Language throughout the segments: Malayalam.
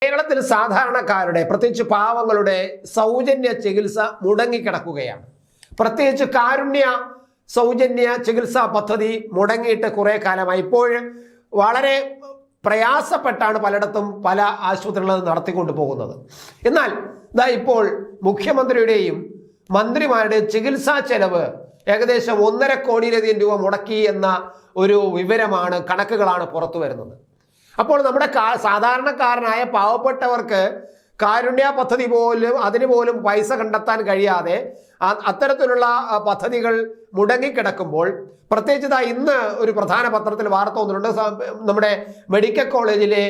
കേരളത്തിൽ സാധാരണക്കാരുടെ പ്രത്യേകിച്ച് പാവങ്ങളുടെ സൗജന്യ ചികിത്സ മുടങ്ങിക്കിടക്കുകയാണ്. പ്രത്യേകിച്ച് കാരുണ്യ സൗജന്യ ചികിത്സാ പദ്ധതി മുടങ്ങിയിട്ട് കുറെ കാലമായി. ഇപ്പോൾ വളരെ പ്രയാസപ്പെട്ടാണ് പലയിടത്തും പല ആശുപത്രികളും നടത്തിക്കൊണ്ടു പോകുന്നത്. എന്നാൽ ഇപ്പോൾ മുഖ്യമന്ത്രിയുടെയും മന്ത്രിമാരുടെയും ചികിത്സാ ചെലവ് ഏകദേശം 1.5 കോടിയിലധികം രൂപ മുടക്കി എന്ന ഒരു വിവരമാണ്, കണക്കുകളാണ് പുറത്തു വരുന്നത്. അപ്പോൾ നമ്മുടെ സാധാരണക്കാരനായ പാവപ്പെട്ടവർക്ക് കാരുണ്യ പദ്ധതി പോലും അതിന് പോലും പൈസ കണ്ടെത്താൻ കഴിയാതെ അത്തരത്തിലുള്ള പദ്ധതികൾ മുടങ്ങിക്കിടക്കുമ്പോൾ, പ്രത്യേകിച്ച് ഇന്ന് ഒരു പ്രധാന പത്രത്തിൽ വാർത്ത വന്നിട്ടുണ്ട്. നമ്മുടെ മെഡിക്കൽ കോളേജിലെ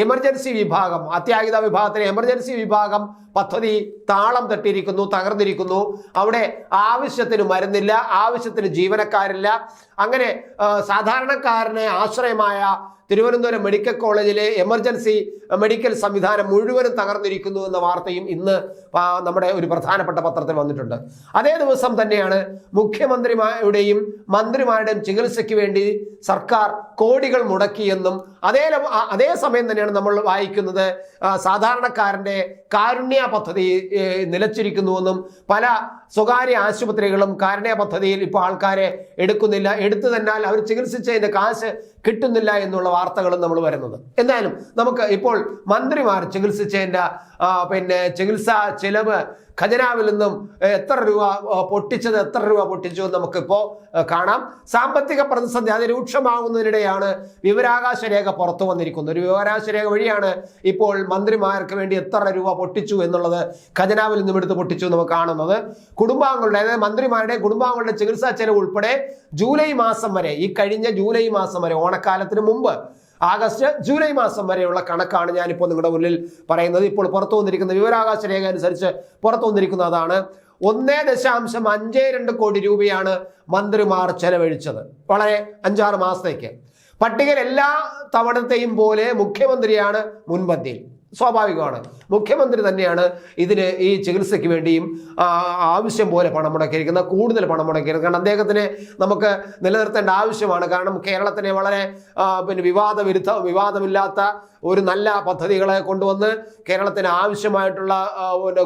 എമർജൻസി വിഭാഗം, അത്യാഹിത വിഭാഗത്തിലെ എമർജൻസി വിഭാഗം പദ്ധതി താളം തട്ടിയിരിക്കുന്നു, തകർന്നിരിക്കുന്നു. അവിടെ ആവശ്യത്തിന് മരുന്നില്ല, ആവശ്യത്തിന് ജീവനക്കാരില്ല. അങ്ങനെ സാധാരണക്കാരനെ ആശ്രയമായ തിരുവനന്തപുരം മെഡിക്കൽ കോളേജിലെ എമർജൻസി മെഡിക്കൽ സംവിധാനം മുഴുവനും തകർന്നിരിക്കുന്നു എന്ന വാർത്തയും ഇന്ന് നമ്മുടെ ഒരു പ്രധാനപ്പെട്ട പത്രത്തിൽ വന്നിട്ടുണ്ട്. അതേ ദിവസം തന്നെയാണ് മുഖ്യമന്ത്രിമാരുടെയും മന്ത്രിമാരുടെയും ചികിത്സയ്ക്ക് വേണ്ടി സർക്കാർ കോടികൾ മുടക്കിയെന്നും അതേ സമയം തന്നെയാണ് നമ്മൾ വായിക്കുന്നത് സാധാരണക്കാരൻ്റെ കാരുണ്യ പദ്ധതി നിലച്ചിരിക്കുന്നുവെന്നും പല സ്വകാര്യ ആശുപത്രികളും കാരുണ്യ പദ്ധതിയിൽ ഇപ്പോൾ ആൾക്കാരെ എടുക്കുന്നില്ല, എടുത്തു തന്നാൽ അവർ ചികിത്സിച്ചതിൻ്റെ കാശ് കിട്ടുന്നില്ല എന്നുള്ള വാർത്തകളും നമ്മൾ വരുന്നത്. എന്തായാലും നമുക്ക് ഇപ്പോൾ മന്ത്രിമാർ ചികിത്സിച്ചതിൻ്റെ ചികിത്സാ ചെലവ് ഖജനാവിൽ നിന്നും എത്ര രൂപ പൊട്ടിച്ചു എന്ന് നമുക്കിപ്പോൾ കാണാം. സാമ്പത്തിക പ്രതിസന്ധി അതിരൂക്ഷമാകുന്നതിനിടെയാണ് വിവരാകാശ രേഖ പുറത്തു വന്നിരിക്കുന്നത്. ഒരു വിവരാകാശ രേഖ വഴിയാണ് ഇപ്പോൾ മന്ത്രിമാർക്ക് വേണ്ടി എത്ര രൂപ പൊട്ടിച്ചു എന്നുള്ളത് ഖജനാവിൽ നിന്നും എടുത്ത് പൊട്ടിച്ചു നമുക്ക് കാണുന്നത്. കുടുംബാംഗങ്ങളുടെ, അതായത് മന്ത്രിമാരുടെ കുടുംബാംഗങ്ങളുടെ ചികിത്സാ ചെലവ് ഉൾപ്പെടെ ജൂലൈ മാസം വരെ, ഈ കഴിഞ്ഞ ജൂലൈ മാസം വരെ, ഓണക്കാലത്തിന് മുമ്പ് ആഗസ്റ്റ് ജൂലൈ മാസം വരെയുള്ള കണക്കാണ് ഞാനിപ്പോൾ നിങ്ങളുടെ മുന്നിൽ പറയുന്നത്. ഇപ്പോൾ പുറത്തു വന്നിരിക്കുന്ന വിവരാകാശ രേഖ അനുസരിച്ച് പുറത്തു വന്നിരിക്കുന്നതാണ് 1.52 കോടി രൂപയാണ് മന്ത്രിമാർ ചെലവഴിച്ചത് വളരെ 5-6 മാസത്തേക്ക്. പട്ടികയിൽ എല്ലാ തവണത്തെയും പോലെ മുഖ്യമന്ത്രിയാണ് മുൻപന്തിയിൽ. സ്വാഭാവികമാണ്, മുഖ്യമന്ത്രി തന്നെയാണ് ഇതിന് ഈ ചികിത്സയ്ക്ക് വേണ്ടിയും ആവശ്യം പോലെ പണം മുടക്കിയിരിക്കുന്നത്, കൂടുതൽ പണം മുടക്കിയിരിക്കുന്നത്. കാരണം അദ്ദേഹത്തിന് നമുക്ക് നിലനിർത്തേണ്ട ആവശ്യമാണ്. കാരണം കേരളത്തിനെ വളരെ വിവാദമില്ലാത്ത ഒരു നല്ല പദ്ധതികളെ കൊണ്ടുവന്ന് കേരളത്തിന് ആവശ്യമായിട്ടുള്ള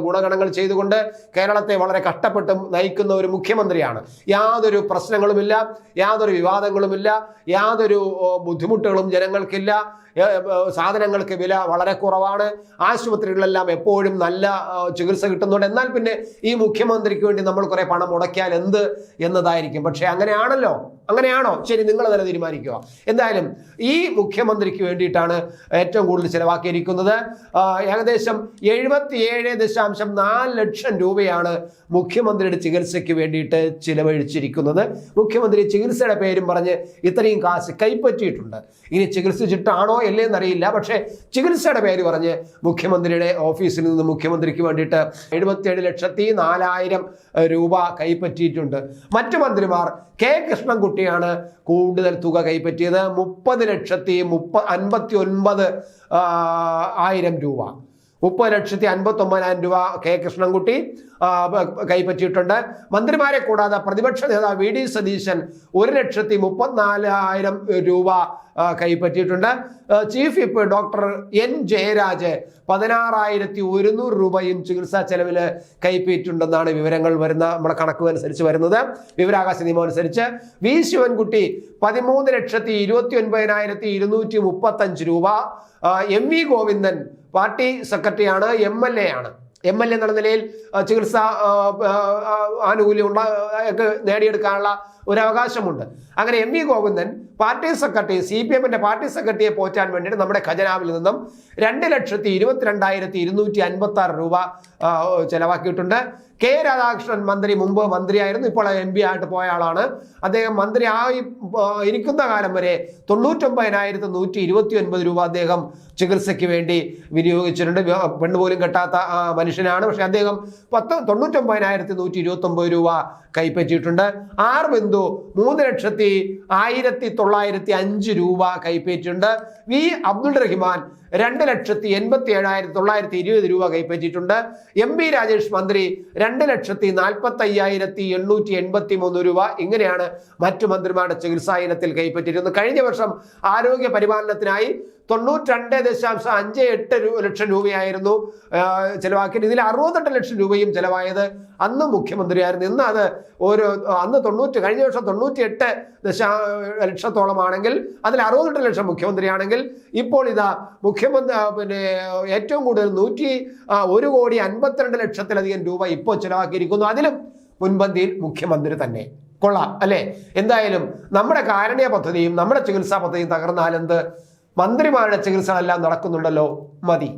ഗുണഗണങ്ങൾ ചെയ്തുകൊണ്ട് കേരളത്തെ വളരെ കഷ്ടപ്പെട്ട് നയിക്കുന്ന ഒരു മുഖ്യമന്ത്രിയാണ്. യാതൊരു പ്രശ്നങ്ങളുമില്ല, യാതൊരു വിവാദങ്ങളുമില്ല, യാതൊരു ബുദ്ധിമുട്ടുകളും ജനങ്ങൾക്കില്ല. സാധനങ്ങൾക്ക് വില വളരെ കുറവാണ്. ആശുപത്രികളിലെല്ലാം എപ്പോഴും നല്ല ചികിത്സ കിട്ടുന്നുണ്ട്. എന്നാൽ പിന്നെ ഈ മുഖ്യമന്ത്രിക്ക് വേണ്ടി നമ്മൾ കുറെ പണം മുടക്കിയാൽ എന്ത് എന്നതായിരിക്കും. പക്ഷെ അങ്ങനെയാണോ? ശരി, നിങ്ങൾ തന്നെ തീരുമാനിക്കുക. എന്തായാലും ഈ മുഖ്യമന്ത്രിക്ക് വേണ്ടിയിട്ടാണ് ഏറ്റവും കൂടുതൽ ചിലവാക്കിയിരിക്കുന്നത്. ഏകദേശം 77.4 ലക്ഷം രൂപയാണ് മുഖ്യമന്ത്രിയുടെ ചികിത്സയ്ക്ക് വേണ്ടിയിട്ട് ചിലവഴിച്ചിരിക്കുന്നത്. മുഖ്യമന്ത്രി ചികിത്സയുടെ പേരും പറഞ്ഞ് ഇത്രയും കാശ് കൈപ്പറ്റിയിട്ടുണ്ട്. ഇനി ചികിത്സിച്ചിട്ടാണോ എന്നറിയില്ല. പക്ഷേ ചികിത്സയുടെ പേര് പറഞ്ഞ് മുഖ്യമന്ത്രിയുടെ ഓഫീസിൽ നിന്ന് മുഖ്യമന്ത്രിക്ക് വേണ്ടിയിട്ട് 77,04,000 രൂപ കൈപ്പറ്റിയിട്ടുണ്ട്. മറ്റു മന്ത്രിമാർ കെ കൃഷ്ണൻകുട്ടിയാണ് കൂടുതൽ തുക കൈപ്പറ്റിയത്. 30,59,000 രൂപ. 30,59,000 രൂപ കെ കൃഷ്ണൻകുട്ടി കൈപ്പറ്റിയിട്ടുണ്ട്. മന്ത്രിമാരെ കൂടാതെ പ്രതിപക്ഷ നേതാവ് വി ഡി സതീശൻ 1,34,000 രൂപ കൈപ്പറ്റിയിട്ടുണ്ട്. Chief whip doctor N Jayaraj 16,100 രൂപയും ചികിത്സാ ചെലവിൽ കൈപ്പറ്റിയിട്ടുണ്ടെന്നാണ് വിവരങ്ങൾ വരുന്ന നമ്മുടെ കണക്ക് അനുസരിച്ച് വരുന്നത്. വിവരാകാശ നിയമം അനുസരിച്ച് വി ശിവൻകുട്ടി 13,29,235 രൂപ. എം വി ഗോവിന്ദൻ പാർട്ടി സെക്രട്ടറിയാണ്, MLA ആണ്. MLA എന്നുള്ള നിലയിൽ ചികിത്സാ ആനുകൂല്യം നേടിയെടുക്കാനുള്ള ഒരു അവകാശമുണ്ട്. അങ്ങനെ M V Govindan party secretary, CPM-ന്റെ പാർട്ടി സെക്രട്ടറിയെ പോറ്റാൻ വേണ്ടിയിട്ട് നമ്മുടെ ഖജനാവിൽ നിന്നും 2,22,256 രൂപ ചെലവാക്കിയിട്ടുണ്ട്. കെ രാധാകൃഷ്ണൻ മുമ്പ് മന്ത്രിയായിരുന്നു, ഇപ്പോൾ MP ആയിട്ട് പോയ ആളാണ്. അദ്ദേഹം മന്ത്രിയായി ഇരിക്കുന്ന കാലം വരെ 99,129 രൂപ അദ്ദേഹം ചികിത്സയ്ക്ക് വേണ്ടി വിനിയോഗിച്ചിട്ടുണ്ട്. പെണ്ണുപോലും കെട്ടാത്ത മനുഷ്യനാണ്. പക്ഷെ അദ്ദേഹം 99,129 രൂപ കൈപ്പറ്റിയിട്ടുണ്ട്. ആർ ബിന്ദു 3,01,905 രൂപ കൈപ്പറ്റിയിട്ടുണ്ട്. വി അബ്ദുൾ റഹ്മാൻ 2,87,920 രൂപ കൈപ്പറ്റിയിട്ടുണ്ട്. MP രാജേഷ് മന്ത്രി 2,45,883 രൂപ. ഇങ്ങനെയാണ് മറ്റു മന്ത്രിമാരുടെ ചികിത്സാ ഇനത്തിൽ കൈപ്പറ്റിയിരുന്നത്. കഴിഞ്ഞ വർഷം ആരോഗ്യ പരിപാലനത്തിനായി 92.58 ലക്ഷം രൂപയായിരുന്നു ചെലവാക്കിയത്. ഇതിൽ 68 ലക്ഷം രൂപയും ചെലവായത് അന്ന് മുഖ്യമന്ത്രിയായിരുന്നു. ഇന്ന് അത് കഴിഞ്ഞ വർഷം 98 ലക്ഷത്തോളമാണെങ്കിൽ അതിൽ 68 ലക്ഷം മുഖ്യമന്ത്രിയാണെങ്കിൽ ഇപ്പോൾ ഇതാ മുഖ്യമന്ത്രി ഏറ്റവും കൂടുതൽ 1,52 ലക്ഷത്തിലധികം രൂപ ഇപ്പോൾ ചെലവാക്കിയിരിക്കുന്നു. അതിലും മുൻപന്തിയിൽ മുഖ്യമന്ത്രി തന്നെ. കൊള്ളാം അല്ലെ? എന്തായാലും നമ്മുടെ കാരുണ്യ പദ്ധതിയും നമ്മുടെ ചികിത്സാ പദ്ധതിയും തകർന്നാലെന്ത്, മന്ത്രിമാരുടെ ചികിത്സകളെല്ലാം നടക്കുന്നുണ്ടല്ലോ, മതി.